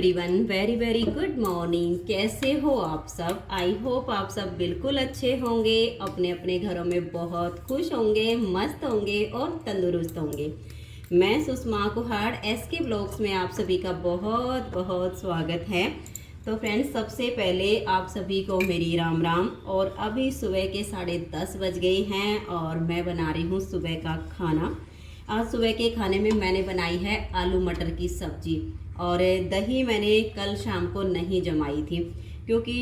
Everyone, very very good morning. कैसे हो आप सब? आई होप आप सब बिल्कुल अच्छे होंगे, अपने अपने घरों में बहुत खुश होंगे, मस्त होंगे और तंदुरुस्त होंगे। मैं सुषमा कुहाड़ SK ब्लॉग्स में आप सभी का बहुत बहुत स्वागत है। तो फ्रेंड्स, सबसे पहले आप सभी को मेरी राम राम। और अभी सुबह के 10:30 बज गए हैं और मैं बना रही हूँ सुबह का खाना। आज सुबह के खाने में मैंने बनाई है आलू मटर की सब्जी और दही मैंने कल शाम को नहीं जमाई थी, क्योंकि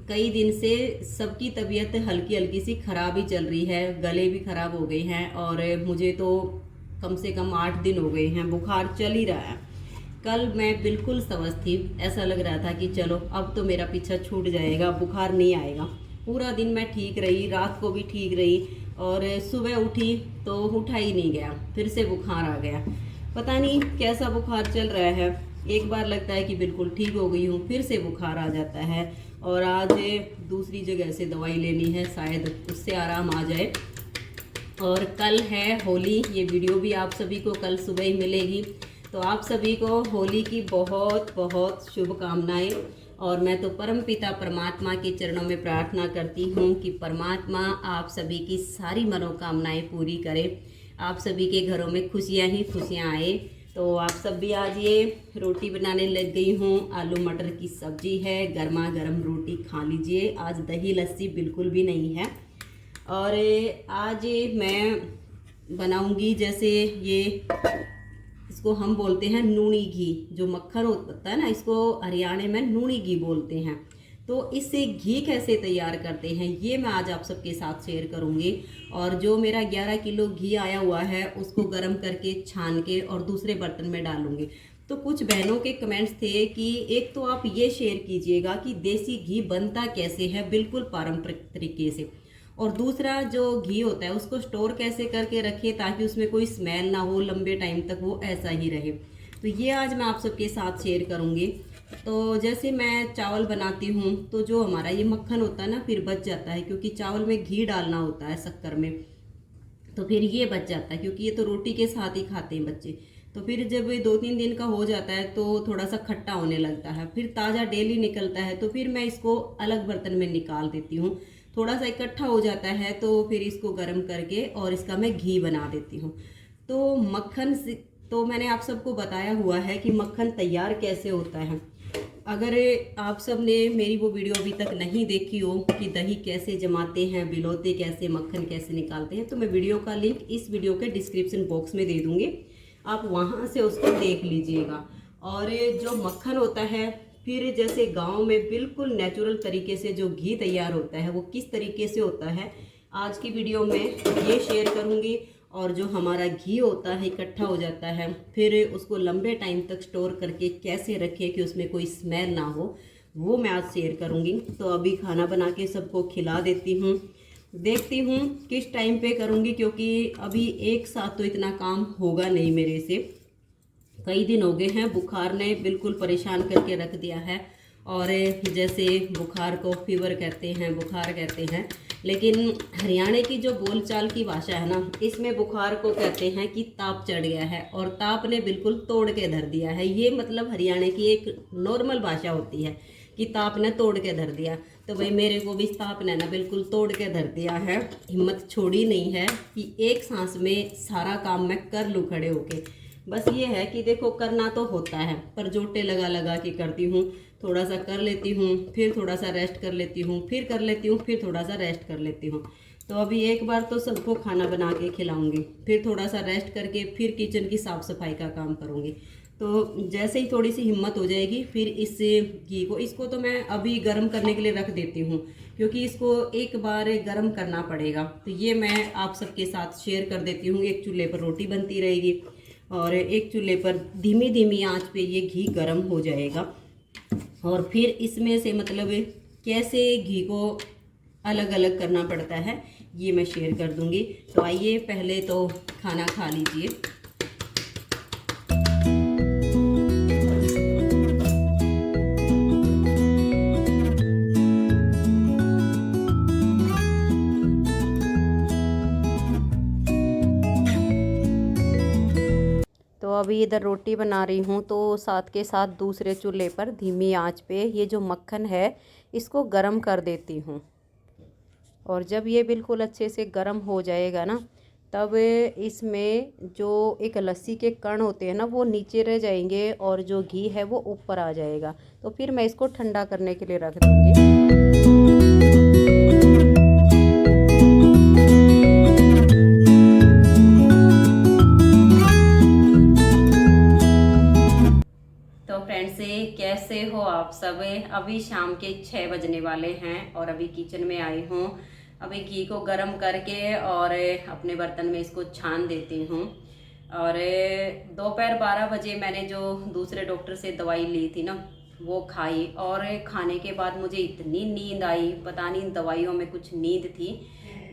कई दिन से सबकी तबीयत हल्की हल्की सी ख़राब ही चल रही है, गले भी ख़राब हो गए हैं और मुझे तो कम से कम 8 दिन हो गए हैं, बुखार चल ही रहा है। कल मैं बिल्कुल स्वस्थ थी, ऐसा लग रहा था कि चलो अब तो मेरा पीछा छूट जाएगा, बुखार नहीं आएगा। पूरा दिन मैं ठीक रही, रात को भी ठीक रही और सुबह उठी तो उठा ही नहीं गया, फिर से बुखार आ गया। पता नहीं कैसा बुखार चल रहा है, एक बार लगता है कि बिल्कुल ठीक हो गई हूँ, फिर से बुखार आ जाता है। और आज दूसरी जगह से दवाई लेनी है, शायद उससे आराम आ जाए। और कल है होली, ये वीडियो भी आप सभी को कल सुबह ही मिलेगी। तो आप सभी को होली की बहुत बहुत शुभकामनाएं। और मैं तो परमपिता परमात्मा के चरणों में प्रार्थना करती हूँ कि परमात्मा आप सभी की सारी मनोकामनाएं पूरी करे, आप सभी के घरों में खुशियाँ ही खुशियाँ आए। तो आप सब भी आज ये रोटी बनाने लग गई हूँ, आलू मटर की सब्जी है, गर्मा गर्म रोटी खा लीजिए। आज दही लस्सी बिल्कुल भी नहीं है। और आज मैं बनाऊंगी, जैसे ये इसको हम बोलते हैं नूनी घी, जो मक्खन होता है ना, इसको हरियाणा में नूनी घी बोलते हैं। तो इससे घी कैसे तैयार करते हैं ये मैं आज आप सबके साथ शेयर करूंगी। और जो मेरा 11 किलो घी आया हुआ है उसको गर्म करके छान के और दूसरे बर्तन में डालूंगी। तो कुछ बहनों के कमेंट्स थे कि एक तो आप ये शेयर कीजिएगा कि देसी घी बनता कैसे है बिल्कुल पारंपरिक तरीके से, और दूसरा जो घी होता है उसको स्टोर कैसे करके रखें ताकि उसमें कोई स्मेल ना हो, लंबे टाइम तक वो ऐसा ही रहे। तो ये आज मैं आप सबके साथ शेयर करूँगी। तो जैसे मैं चावल बनाती हूँ तो जो हमारा ये मक्खन होता है ना फिर बच जाता है, क्योंकि चावल में घी डालना होता है शक्कर में, तो फिर ये बच जाता है, क्योंकि ये तो रोटी के साथ ही खाते हैं बच्चे। तो फिर जब 2-3 दिन का हो जाता है तो थोड़ा सा खट्टा होने लगता है, फिर ताज़ा डेली निकलता है, तो फिर मैं इसको अलग बर्तन में निकाल देती हूँ। थोड़ा सा इकट्ठा हो जाता है तो फिर इसको गर्म करके और इसका मैं घी बना देती हूँ। तो मक्खन से तो मैंने आप सबको बताया हुआ है कि मक्खन तैयार कैसे होता है। अगर आप सब ने मेरी वो वीडियो अभी तक नहीं देखी हो कि दही कैसे जमाते हैं, बिलोते कैसे, मक्खन कैसे निकालते हैं, तो मैं वीडियो का लिंक इस वीडियो के डिस्क्रिप्शन बॉक्स में दे दूँगी, आप वहाँ से उसको देख लीजिएगा। और जो मक्खन होता है, फिर जैसे गांव में बिल्कुल नेचुरल तरीके से जो घी तैयार होता है वो किस तरीके से होता है आज की वीडियो में ये शेयर करूंगी। और जो हमारा घी होता है इकट्ठा हो जाता है, फिर उसको लंबे टाइम तक स्टोर करके कैसे रखें कि उसमें कोई स्मेल ना हो, वो मैं आज शेयर करूंगी। तो अभी खाना बना के सबको खिला देती हूँ, देखती हूँ किस टाइम पे करूँगी, क्योंकि अभी एक साथ तो इतना काम होगा नहीं मेरे से। कई दिन हो गए हैं, बुखार ने बिल्कुल परेशान करके रख दिया है। और जैसे बुखार को फीवर कहते हैं, बुखार कहते हैं, लेकिन हरियाणा की जो बोलचाल की भाषा है ना, इसमें बुखार को कहते हैं कि ताप चढ़ गया है, और ताप ने बिल्कुल तोड़ के धर दिया है। ये मतलब हरियाणा की एक नॉर्मल भाषा होती है कि ताप ने तोड़ के धर दिया। तो भाई मेरे को भी ताप ने ना बिल्कुल तोड़ के धर दिया है, हिम्मत छोड़ी नहीं है कि एक सांस में सारा काम मैं कर लूँ खड़े होके। बस ये है कि देखो करना तो होता है, पर जोटे लगा लगा के करती हूँ। थोड़ा सा कर लेती हूँ, फिर थोड़ा सा रेस्ट कर लेती हूँ, फिर कर लेती हूँ, फिर थोड़ा सा रेस्ट कर लेती हूँ। तो अभी एक बार तो सबको खाना बना के खिलाऊंगी, फिर थोड़ा सा रेस्ट करके फिर किचन की साफ़ सफाई का काम करूँगी। तो जैसे ही थोड़ी सी हिम्मत हो जाएगी, फिर इस घी को इसको तो मैं अभी गर्म करने के लिए रख देती हूँ, क्योंकि इसको एक बार गर्म करना पड़ेगा। तो ये मैं आप सबके साथ शेयर कर देती हूँ। एक चूल्हे पर रोटी बनती रहेगी और एक चूल्हे पर धीमी धीमी आंच पे ये घी गर्म हो जाएगा। और फिर इसमें से मतलब कैसे घी को अलग अलग करना पड़ता है ये मैं शेयर कर दूंगी। तो आइए पहले तो खाना खा लीजिए। तो तो अभी इधर रोटी बना रही हूँ, तो साथ के साथ दूसरे चूल्हे पर धीमी आंच पे ये जो मक्खन है इसको गरम कर देती हूँ। और जब ये बिल्कुल अच्छे से गरम हो जाएगा ना, तब इसमें जो एक लस्सी के कण होते हैं ना वो नीचे रह जाएंगे और जो घी है वो ऊपर आ जाएगा। तो फिर मैं इसको ठंडा करने के लिए रख दूँगी। तो फ्रेंड्स, कैसे हो आप सब। अभी शाम के 6 बजने वाले हैं और अभी किचन में आई हूँ। अभी घी को गरम करके और अपने बर्तन में इसको छान देती हूँ। और दोपहर 12 बजे मैंने जो दूसरे डॉक्टर से दवाई ली थी ना वो खाई, और खाने के बाद मुझे इतनी नींद आई, पता नहीं दवाइयों में कुछ नींद थी।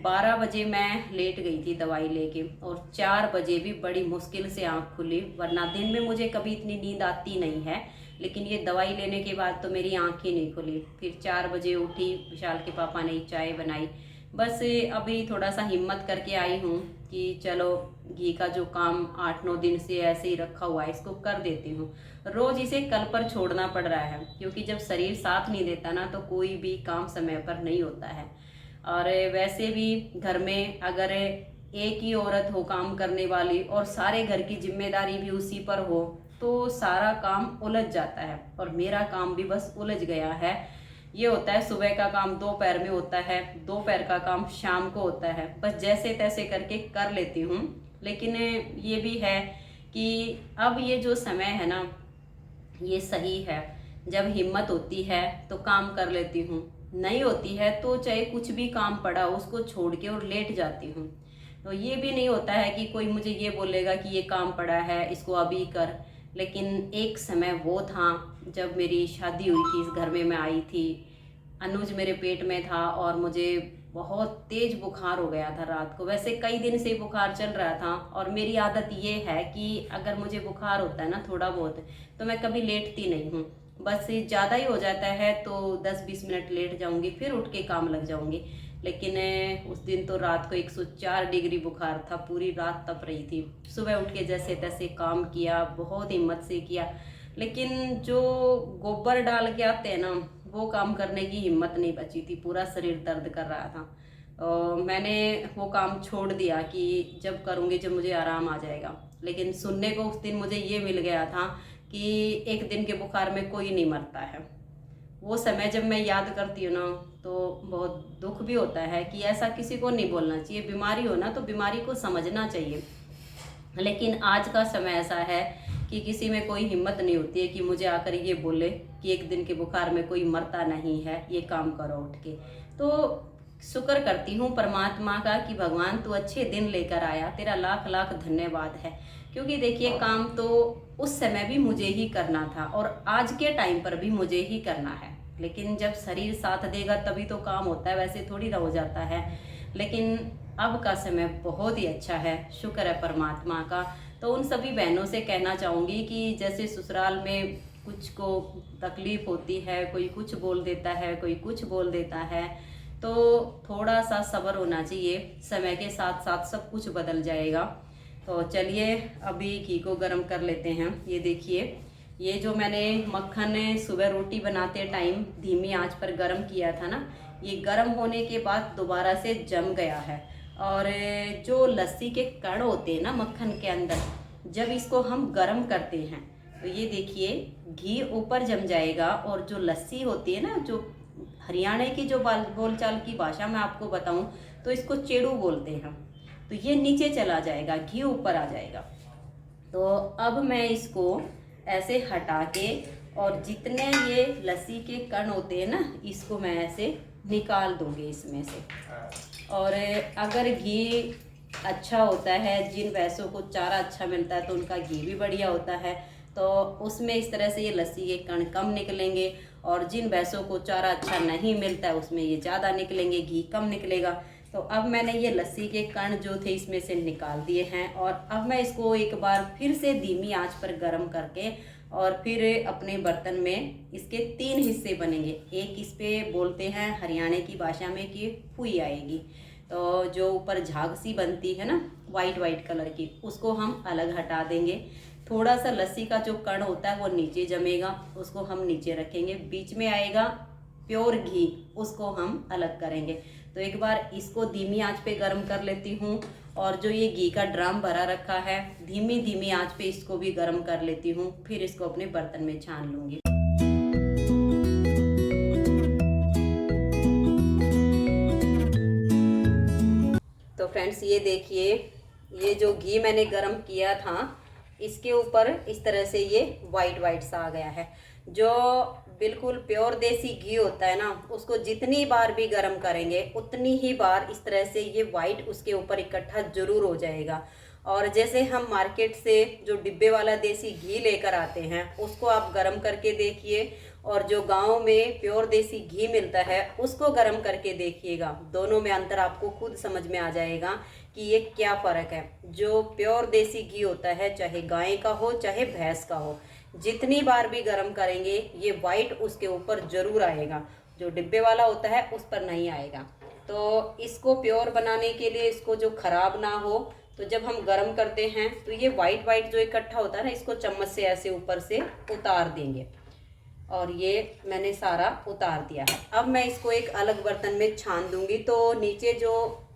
12 बजे मैं लेट गई थी दवाई लेके, और 4 बजे भी बड़ी मुश्किल से आँख खुली, वरना दिन में मुझे कभी इतनी नींद आती नहीं है, लेकिन ये दवाई लेने के बाद तो मेरी आँख ही नहीं खुली। फिर 4 बजे उठी, विशाल के पापा ने चाय बनाई। बस अभी थोड़ा सा हिम्मत करके आई हूँ कि चलो घी का जो काम 8-9 दिन से ऐसे ही रखा हुआ है इसको कर देती हूँ। रोज़ इसे कल पर छोड़ना पड़ रहा है, क्योंकि जब शरीर साथ नहीं देता ना तो कोई भी काम समय पर नहीं होता है। और वैसे भी घर में अगर एक ही औरत हो काम करने वाली और सारे घर की जिम्मेदारी भी उसी पर हो तो सारा काम उलझ जाता है, और मेरा काम भी बस उलझ गया है। ये होता है सुबह का काम दोपहर में होता है, दोपहर का काम शाम को होता है, बस जैसे तैसे करके कर लेती हूँ। लेकिन ये भी है कि अब ये जो समय है ना ये सही है। जब हिम्मत होती है तो काम कर लेती हूँ, नहीं होती है तो चाहे कुछ भी काम पड़ा उसको छोड़ के और लेट जाती हूँ। तो ये भी नहीं होता है कि कोई मुझे ये बोलेगा कि ये काम पड़ा है इसको अभी कर। लेकिन एक समय वो था जब मेरी शादी हुई थी, इस घर में मैं आई थी, अनुज मेरे पेट में था और मुझे बहुत तेज बुखार हो गया था रात को। वैसे कई दिन से बुखार चल रहा था, और मेरी आदत ये है कि अगर मुझे बुखार होता है ना थोड़ा बहुत, तो मैं कभी लेटती नहीं हूँ। बस ज़्यादा ही हो जाता है तो 10-20 मिनट लेट जाऊँगी, फिर उठ के काम लग जाऊँगी। लेकिन उस दिन तो रात को 104 डिग्री बुखार था, पूरी रात तप रही थी। सुबह उठ के जैसे तैसे काम किया, बहुत हिम्मत से किया, लेकिन जो गोबर डाल के आते हैं ना वो काम करने की हिम्मत नहीं बची थी, पूरा शरीर दर्द कर रहा था। मैंने वो काम छोड़ दिया कि जब करूँगी जब मुझे आराम आ जाएगा। लेकिन सुनने को उस दिन मुझे ये मिल गया था कि एक दिन के बुखार में कोई नहीं मरता है। वो समय जब मैं याद करती हूँ ना तो बहुत दुख भी होता है कि ऐसा किसी को नहीं बोलना चाहिए। बीमारी हो ना तो बीमारी को समझना चाहिए, लेकिन आज का समय ऐसा है कि किसी में कोई हिम्मत नहीं होती है कि मुझे आकर ये बोले कि एक दिन के बुखार में कोई मरता नहीं है, ये काम करो उठ के। तो शुक्र करती हूँ परमात्मा का कि भगवान तू अच्छे दिन लेकर आया, तेरा लाख लाख धन्यवाद है। क्योंकि देखिए काम तो उस समय भी मुझे ही करना था और आज के टाइम पर भी मुझे ही करना है, लेकिन जब शरीर साथ देगा तभी तो काम होता है, वैसे थोड़ी ना हो जाता है। लेकिन अब का समय बहुत ही अच्छा है, शुक्र है परमात्मा का। तो उन सभी बहनों से कहना चाहूँगी कि जैसे ससुराल में कुछ को तकलीफ होती है, कोई कुछ बोल देता है, कोई कुछ बोल देता है, तो थोड़ा सा सब्र होना चाहिए, समय के साथ साथ सब कुछ बदल जाएगा। तो चलिए अभी घी को गर्म कर लेते हैं। ये देखिए, ये जो मैंने मक्खन सुबह रोटी बनाते टाइम धीमी आंच पर गर्म किया था ना, ये गर्म होने के बाद दोबारा से जम गया है। और जो लस्सी के कण होते हैं ना मक्खन के अंदर, जब इसको हम गर्म करते हैं तो ये देखिए घी ऊपर जम जाएगा, और जो लस्सी होती है ना, जो हरियाणा की जो बोलचाल की भाषा में आपको बताऊं तो इसको चेड़ू बोलते हैं, तो ये नीचे चला जाएगा, घी ऊपर आ जाएगा। तो अब मैं इसको ऐसे हटा के, और जितने ये लस्सी के कण होते हैं ना इसको मैं ऐसे निकाल दूंगी इसमें से। और अगर घी अच्छा होता है, जिन भैंसों को चारा अच्छा मिलता है तो उनका घी भी बढ़िया होता है, तो उसमें इस तरह से ये लस्सी के कण कम निकलेंगे। और जिन भैंसों को चारा अच्छा नहीं मिलता है उसमें ये ज़्यादा निकलेंगे, घी कम निकलेगा। तो अब मैंने ये लस्सी के कण जो थे इसमें से निकाल दिए हैं, और अब मैं इसको एक बार फिर से धीमी आंच पर गर्म करके, और फिर अपने बर्तन में इसके 3 हिस्से बनेंगे। एक इस पे बोलते हैं हरियाणा की भाषा में कि फुई आएगी, तो जो ऊपर झाग सी बनती है ना वाइट वाइट कलर की, उसको हम अलग हटा देंगे। थोड़ा सा लस्सी का जो कण होता है वो नीचे जमेगा, उसको हम नीचे रखेंगे। बीच में आएगा प्योर घी, उसको हम अलग करेंगे। तो एक बार इसको धीमी आंच पे गर्म कर लेती हूँ, और जो ये घी का ड्राम भरा रखा है धीमी धीमी आंच पे इसको भी गर्म कर लेती हूँ। फिर इसको अपने बर्तन में छान लूँगी। तो फ्रेंड्स ये देखिए, ये जो घी मैंने गरम किया था इसके ऊपर इस तरह से ये वाइट वाइट सा आ गया है। जो बिल्कुल प्योर देसी घी होता है ना, उसको जितनी बार भी गरम करेंगे उतनी ही बार इस तरह से ये वाइट उसके ऊपर इकट्ठा जरूर हो जाएगा। और जैसे हम मार्केट से जो डिब्बे वाला देसी घी लेकर आते हैं उसको आप गरम करके देखिए, और जो गांव में प्योर देसी घी मिलता है उसको गरम करके देखिएगा। दोनों में अंतर आपको खुद समझ में आ जाएगा कि ये क्या फ़र्क है। जो प्योर देसी घी होता है, चाहे गाय का हो चाहे भैंस का हो, जितनी बार भी गरम करेंगे ये वाइट उसके ऊपर ज़रूर आएगा। जो डिब्बे वाला होता है उस पर नहीं आएगा। तो इसको प्योर बनाने के लिए, इसको जो ख़राब ना हो, तो जब हम गरम करते हैं तो ये वाइट वाइट जो इकट्ठा होता है ना, इसको चम्मच से ऐसे ऊपर से उतार देंगे। और ये मैंने सारा उतार दिया है। अब मैं इसको एक अलग बर्तन में छान दूंगी, तो नीचे जो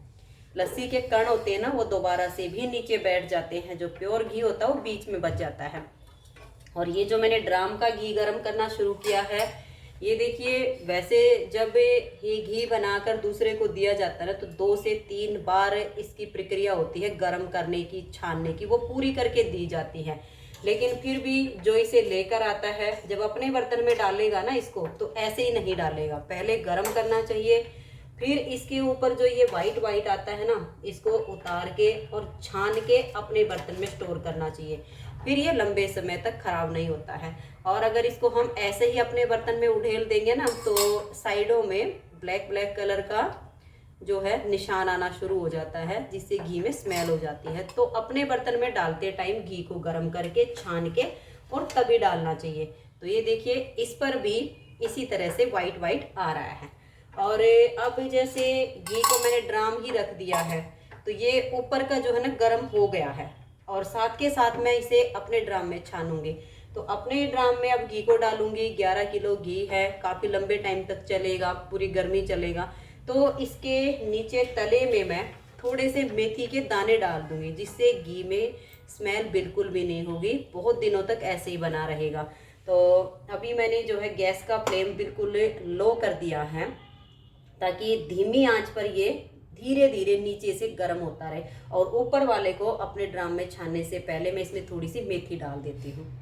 लस्सी के कण होते हैं ना वो दोबारा से भी नीचे बैठ जाते हैं। जो प्योर घी होता है वो बीच में बच जाता है। और ये जो मैंने ड्राम का घी गरम करना शुरू किया है, ये देखिए, वैसे जब ये घी बनाकर दूसरे को दिया जाता है ना तो 2 से 3 बार इसकी प्रक्रिया होती है गरम करने की, छानने की, वो पूरी करके दी जाती है। लेकिन फिर भी जो इसे लेकर आता है, जब अपने बर्तन में डालेगा ना इसको, तो ऐसे ही नहीं डालेगा। पहले गरम करना चाहिए, फिर इसके ऊपर जो ये वाइट वाइट आता है ना, इसको उतार के और छान के अपने बर्तन में स्टोर करना चाहिए। फिर ये लंबे समय तक खराब नहीं होता है। और अगर इसको हम ऐसे ही अपने बर्तन में उड़ेल देंगे ना, तो साइडों में ब्लैक ब्लैक कलर का जो है निशान आना शुरू हो जाता है, जिससे घी में स्मेल हो जाती है। तो अपने बर्तन में डालते टाइम घी को गर्म करके छान के और तभी डालना चाहिए। तो ये देखिए, इस पर भी इसी तरह से वाइट वाइट आ रहा है। और अब जैसे घी को मैंने ड्राम ही रख दिया है, तो ये ऊपर का जो है ना गर्म हो गया है, और साथ के साथ मैं इसे अपने ड्राम में छानूंगी। तो अपने ड्राम में अब घी को डालूंगी। 11 किलो घी है, काफ़ी लंबे टाइम तक चलेगा, पूरी गर्मी चलेगा। तो इसके नीचे तले में मैं थोड़े से मेथी के दाने डाल दूंगी, जिससे घी में स्मेल बिल्कुल भी नहीं होगी, बहुत दिनों तक ऐसे ही बना रहेगा। तो अभी मैंने जो है गैस का फ्लेम बिल्कुल लो कर दिया है, ताकि धीमी आंच पर ये धीरे धीरे नीचे से गर्म होता रहे। और ऊपर वाले को अपने ड्राम में छानने से पहले मैं इसमें थोड़ी सी मेथी डाल देती हूँ।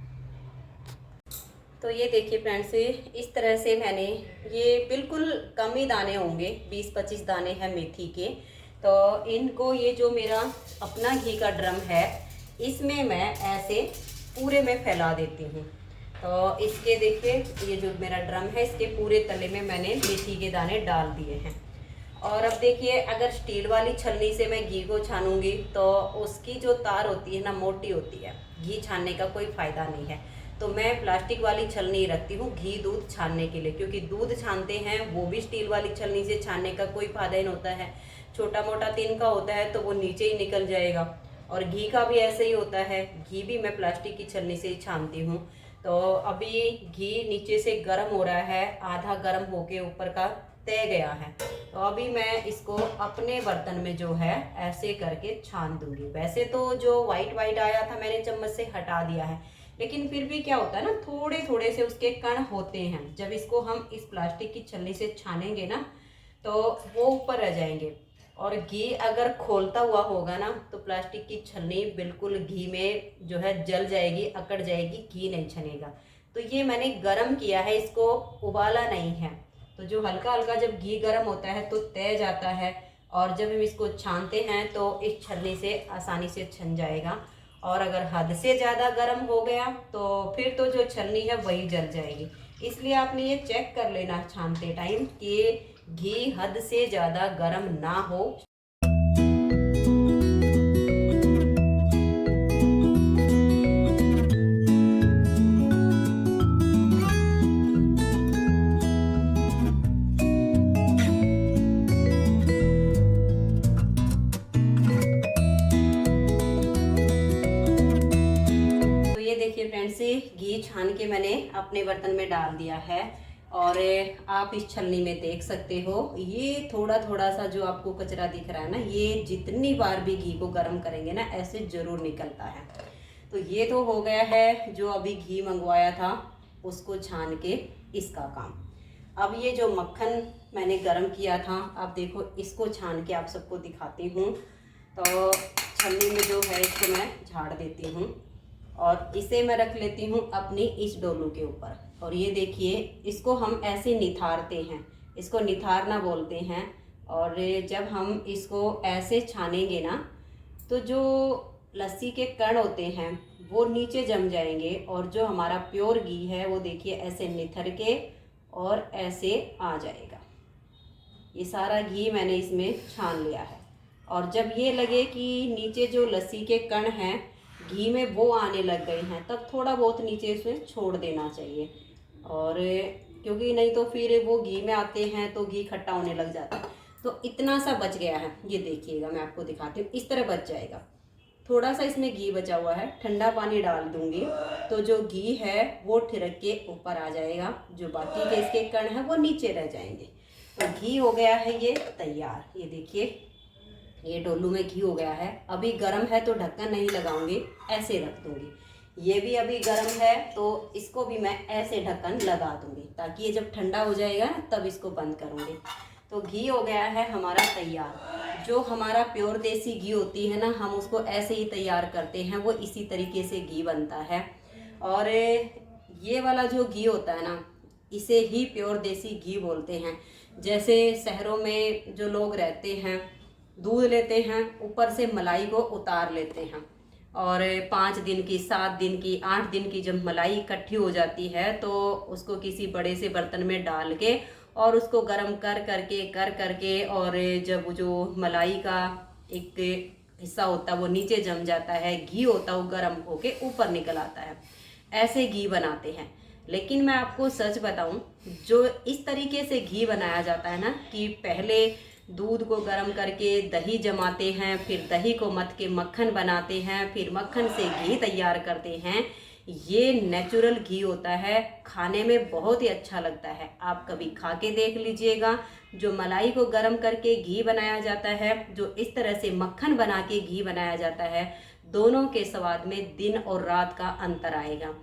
तो ये देखिए फ्रेंड्स, इस तरह से मैंने, ये बिल्कुल कम ही दाने होंगे, 20-25 दाने हैं मेथी के। तो इनको, ये जो मेरा अपना घी का ड्रम है, इसमें मैं ऐसे पूरे में फैला देती हूँ। तो इसके देखिए, ये जो मेरा ड्रम है, इसके पूरे तले में मैंने मेथी के दाने डाल दिए हैं। और अब देखिए, अगर स्टील वाली छलनी से मैं घी को छानूंगी तो उसकी जो तार होती है ना, मोटी होती है, घी छानने का कोई फ़ायदा नहीं है। तो मैं प्लास्टिक वाली छलनी रखती हूँ घी दूध छानने के लिए, क्योंकि दूध छानते हैं वो भी स्टील वाली छलनी से छानने का कोई फायदा नहीं होता है। छोटा मोटा तिनका होता है तो वो नीचे ही निकल जाएगा। और घी का भी ऐसे ही होता है, घी भी मैं प्लास्टिक की छलनी से ही छानती हूँ। तो अभी घी नीचे से गर्म हो रहा है, आधा गर्म होके ऊपर का तय गया है। तो अभी मैं इसको अपने बर्तन में जो है ऐसे करके छान दूंगी। वैसे तो जो वाइट वाइट आया था मैंने चम्मच से हटा दिया है, लेकिन फिर भी क्या होता है ना, थोड़े थोड़े से उसके कण होते हैं। जब इसको हम इस प्लास्टिक की छलनी से छानेंगे ना, तो वो ऊपर रह जाएंगे। और घी अगर खोलता हुआ होगा ना, तो प्लास्टिक की छलनी बिल्कुल घी में जो है जल जाएगी, अकड़ जाएगी, घी नहीं छनेगा। तो ये मैंने गरम किया है, इसको उबाला नहीं है। तो जो हल्का हल्का जब घी गरम होता है तो तय जाता है, और जब हम इसको छानते हैं तो इस छलनी से आसानी से छन जाएगा। और अगर हद से ज़्यादा गर्म हो गया तो फिर तो जो छलनी है वही जल जाएगी। इसलिए आपने ये चेक कर लेना छानते टाइम कि घी हद से ज़्यादा गर्म ना हो। से घी छान के मैंने अपने बर्तन में डाल दिया है और आप इस छलनी में देख सकते हो ये थोड़ा थोड़ा सा जो आपको कचरा दिख रहा है ना, ये जितनी बार भी घी को गर्म करेंगे ना ऐसे ज़रूर निकलता है। तो ये तो हो गया है जो अभी घी मंगवाया था उसको छान के इसका काम। अब ये जो मक्खन मैंने गरम किया था, आप देखो इसको छान के आप सबको दिखाती हूँ। तो छलनी में जो है इसको मैं झाड़ देती हूँ और इसे मैं रख लेती हूँ अपनी इस डोलू के ऊपर। और ये देखिए इसको हम ऐसे निथारते हैं, इसको निथारना बोलते हैं। और जब हम इसको ऐसे छानेंगे ना तो जो लस्सी के कण होते हैं वो नीचे जम जाएंगे और जो हमारा प्योर घी है वो देखिए ऐसे निथर के और ऐसे आ जाएगा। ये सारा घी मैंने इसमें छान लिया है। और जब ये लगे कि नीचे जो लस्सी के कण हैं घी में वो आने लग गए हैं, तब थोड़ा बहुत नीचे इसमें छोड़ देना चाहिए। और क्योंकि नहीं तो फिर वो घी में आते हैं तो घी खट्टा होने लग जाता है। तो इतना सा बच गया है, ये देखिएगा मैं आपको दिखाती हूँ, इस तरह बच जाएगा। थोड़ा सा इसमें घी बचा हुआ है, ठंडा पानी डाल दूंगी तो जो घी है वो ठिरक के ऊपर आ जाएगा, जो बाकी के इसके कण हैं वो नीचे रह जाएंगे। तो घी हो गया है ये तैयार। ये देखिए ये डोलू में घी हो गया है। अभी गर्म है तो ढक्कन नहीं लगाऊंगी, ऐसे रख दूंगी। ये भी अभी गर्म है तो इसको भी मैं ऐसे ढक्कन लगा दूंगी ताकि ये जब ठंडा हो जाएगा तब इसको बंद करूंगी। तो घी हो गया है हमारा तैयार। जो हमारा प्योर देसी घी होती है ना, हम उसको ऐसे ही तैयार करते हैं, वो इसी तरीके से घी बनता है। और ये वाला जो घी होता है ना, इसे ही प्योर देसी घी बोलते हैं। जैसे शहरों में जो लोग रहते हैं दूध लेते हैं, ऊपर से मलाई को उतार लेते हैं और 5 दिन की, 7 दिन की, 8 दिन की जब मलाई इकट्ठी हो जाती है तो उसको किसी बड़े से बर्तन में डाल के और उसको गर्म कर करके और जब जो मलाई का एक हिस्सा होता है वो नीचे जम जाता है, घी होता है वो गर्म होके ऊपर निकल आता है, ऐसे घी बनाते हैं। लेकिन मैं आपको सच बताऊं, जो इस तरीके से घी बनाया जाता है ना कि पहले दूध को गर्म करके दही जमाते हैं, फिर दही को मथ के मक्खन बनाते हैं, फिर मक्खन से घी तैयार करते हैं, ये नेचुरल घी होता है, खाने में बहुत ही अच्छा लगता है। आप कभी खा के देख लीजिएगा। जो मलाई को गर्म करके घी बनाया जाता है, जो इस तरह से मक्खन बना के घी बनाया जाता है, दोनों के स्वाद में दिन और रात का अंतर आएगा।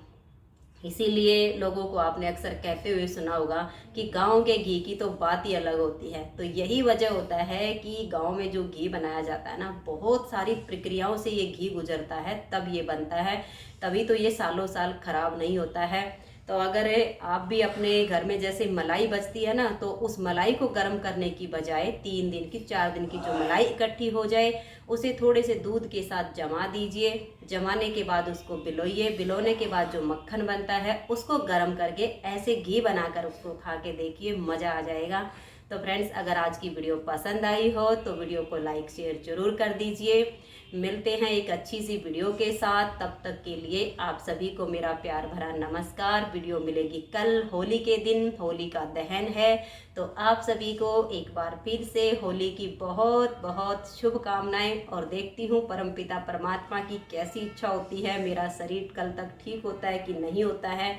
इसीलिए लोगों को आपने अक्सर कहते हुए सुना होगा कि गांव के घी की तो बात ही अलग होती है। तो यही वजह होता है कि गांव में जो घी बनाया जाता है ना, बहुत सारी प्रक्रियाओं से ये घी गुजरता है तब ये बनता है, तभी तो ये सालों साल खराब नहीं होता है। तो अगर आप भी अपने घर में जैसे मलाई बचती है ना, तो उस मलाई को गर्म करने की बजाय 3 दिन की, 4 दिन की जो मलाई इकट्ठी हो जाए उसे थोड़े से दूध के साथ जमा दीजिए। जमाने के बाद उसको बिलोइए, बिलोने के बाद जो मक्खन बनता है उसको गर्म करके ऐसे घी बनाकर उसको खा के देखिए, मज़ा आ जाएगा। तो फ्रेंड्स, अगर आज की वीडियो पसंद आई हो तो वीडियो को लाइक शेयर जरूर कर दीजिए। मिलते हैं एक अच्छी सी वीडियो के साथ, तब तक के लिए आप सभी को मेरा प्यार भरा नमस्कार। वीडियो मिलेगी कल, होली के दिन, होली का दहन है। तो आप सभी को एक बार फिर से होली की बहुत बहुत शुभकामनाएं। और देखती हूँ परमपिता परमात्मा की कैसी इच्छा होती है, मेरा शरीर कल तक ठीक होता है कि नहीं होता है,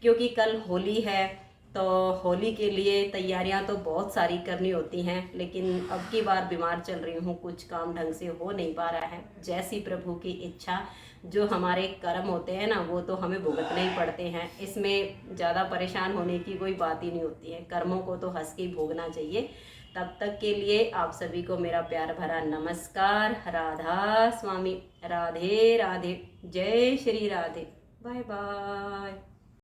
क्योंकि कल होली है। तो होली के लिए तैयारियां तो बहुत सारी करनी होती हैं, लेकिन अब की बार बीमार चल रही हूँ, कुछ काम ढंग से हो नहीं पा रहा है। जैसी प्रभु की इच्छा, जो हमारे कर्म होते हैं ना वो तो हमें भुगतने ही पड़ते हैं, इसमें ज़्यादा परेशान होने की कोई बात ही नहीं होती है। कर्मों को तो हंस के भोगना चाहिए। तब तक के लिए आप सभी को मेरा प्यार भरा नमस्कार। राधा स्वामी, राधे राधे, जय श्री राधे, बाय बाय।